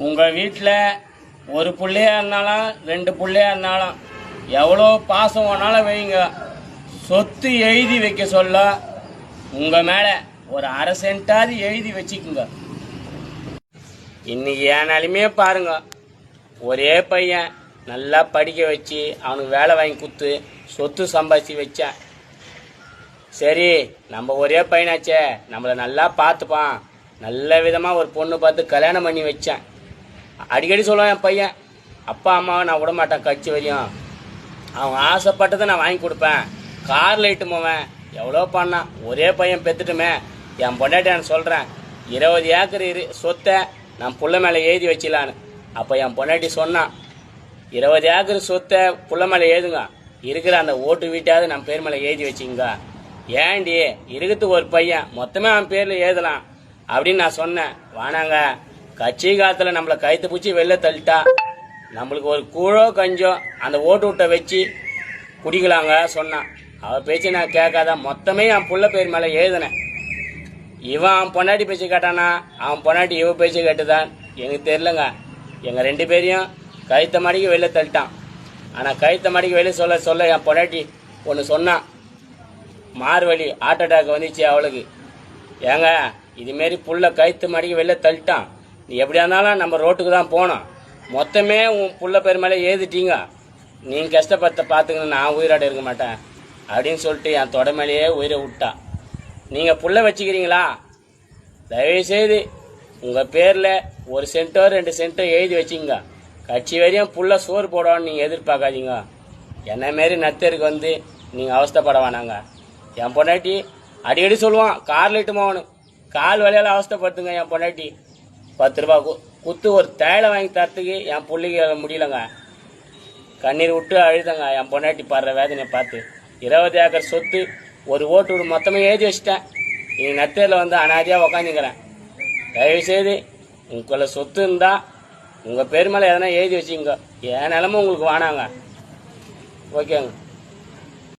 உங்கள் வீட்டில் ஒரு பிள்ளையா இருந்தாலும் 2 பிள்ளையா இருந்தாலும் எவ்வளோ பாசம் வேணாலும் வைங்க. சொத்து எழுதி வைக்க சொல்ல உங்கள் மேலே ஒரு அரை சென்ட்டாவது எழுதி வச்சுக்குங்க. இன்னைக்கு என் நிலைமையே பாருங்க. ஒரே பையன் நல்லா படிக்க வச்சு அவனுக்கு வேலை வாங்கி கொடுத்து சொத்து சம்பாதிச்சு வச்சேன். சரி, நம்ம ஒரே பையனாச்சே, நம்மளை நல்லா பார்த்துப்பான், நல்ல விதமாக ஒரு பொண்ணு பார்த்து கல்யாணம் பண்ணி வச்சேன். அடிக்கடி சொல்லுவான் என் பையன், அப்பா அம்மாவை நான் விட மாட்டேன் கட்சி வரையும், அவங்க ஆசைப்பட்டதை நான் வாங்கி கொடுப்பேன், காரில் இட்டு போவேன். எவ்வளோ பண்ணான். ஒரே பையன் பெற்றுட்டுமே. என் பொண்டாட்டி நான் சொல்கிறேன், 20 ஏக்கர் சொத்தை நான் புள்ள மேலே எழுதி வச்சிடலான்னு. அப்போ என் பொண்டாட்டி சொன்னான், 20 ஏக்கர் சொத்தை புள்ள மேலே எழுதுங்க, இருக்கிற அந்த ஓட்டு வீட்டாவது நம்ம பேர் மேலே எழுதி வச்சுங்க. ஏண்டி இருக்கிறது ஒரு பையன், மொத்தமே அவன் பேரில் எழுதலாம் அப்படின்னு நான் சொன்னேன். வானாங்க, கட்சி காலத்தில் நம்மளை கைத்து பூச்சி வெளில தள்ளிட்டா நம்மளுக்கு ஒரு கூழோ கஞ்சோ அந்த ஓட்டு விட்ட வச்சு குடிக்கலாங்க சொன்னான். அவள் பேச்சு நான் கேட்காத மொத்தமே என் புள்ள பேர் மேலே எழுதினேன். இவன் அவன் பொண்டாட்டி பேச்சு கேட்டானா, அவன் பொண்டாட்டி இவ பேச்சு கேட்டுதான் எனக்கு தெரிலங்க. எங்கள் 2 பேரையும் கைத்த மாடிக்கு வெளில தள்ளிட்டான். ஆனால் கைத்த மாடிக்கு வெளியே சொல்ல சொல்ல என் பொண்டாட்டி ஒன்று சொன்னான், மார்வழி ஹார்ட் அட்டாக் வந்துச்சு அவளுக்கு. ஏங்க, இதுமாரி புள்ள கைத்து மாடிக்கு வெளில தள்ளிட்டான், நீ எப்படியா இருந்தாலும் நம்ம ரோட்டுக்கு தான் போனோம், மொத்தமே உன் புள்ள பேர் மேலே எழுதிட்டீங்க, நீங்கள் கஷ்டப்பட்ட பார்த்துக்கணும், நான் உயிராட இருக்க மாட்டேன் அப்படின்னு சொல்லிட்டு என் தொட மேலேயே உயிரை விட்டா. நீங்கள் புள்ள வச்சுக்கிறீங்களா, தயவுசெய்து உங்கள் பேரில் 1 சென்ட்டோ 2 சென்ட்டோ எழுதி வச்சிங்க. கட்சி வரையும் புள்ள சோறு போடுவான்னு நீங்கள் எதிர்பார்க்காதீங்க. என்ன மாரி நத்தருக்கு வந்து நீங்கள் அவஸ்தைப்பட வேணாங்க. என் பொண்டாட்டி அடிக்கடி சொல்லுவான், காரில் இட்டு போகணும், கால் வழியால் அவஸ்தைப்படுத்துங்க. என் பொண்டாட்டி 10 ரூபா குத்து ஒரு தேயிலை வாங்கி தரத்துக்கு என் பிள்ளைக்கு முடியலங்க. கண்ணீர் விட்டு அழுதங்க என் பொண்டாட்டி பாடுற வேதனையை பார்த்து. 20 ஏக்கர் சொத்து ஒரு ஓட்டு விடு மொத்தமே எழுதி வச்சிட்டேன். நீ நத்தேரில் வந்து அனாதியாக உக்காந்துக்கிறேன். தயவுசெய்து உங்களை சொத்து இருந்தால் உங்கள் பேர் மேலே எதனா எழுதி வச்சுங்க. என் நிலமை உங்களுக்கு வேணாங்க. ஓகேங்க.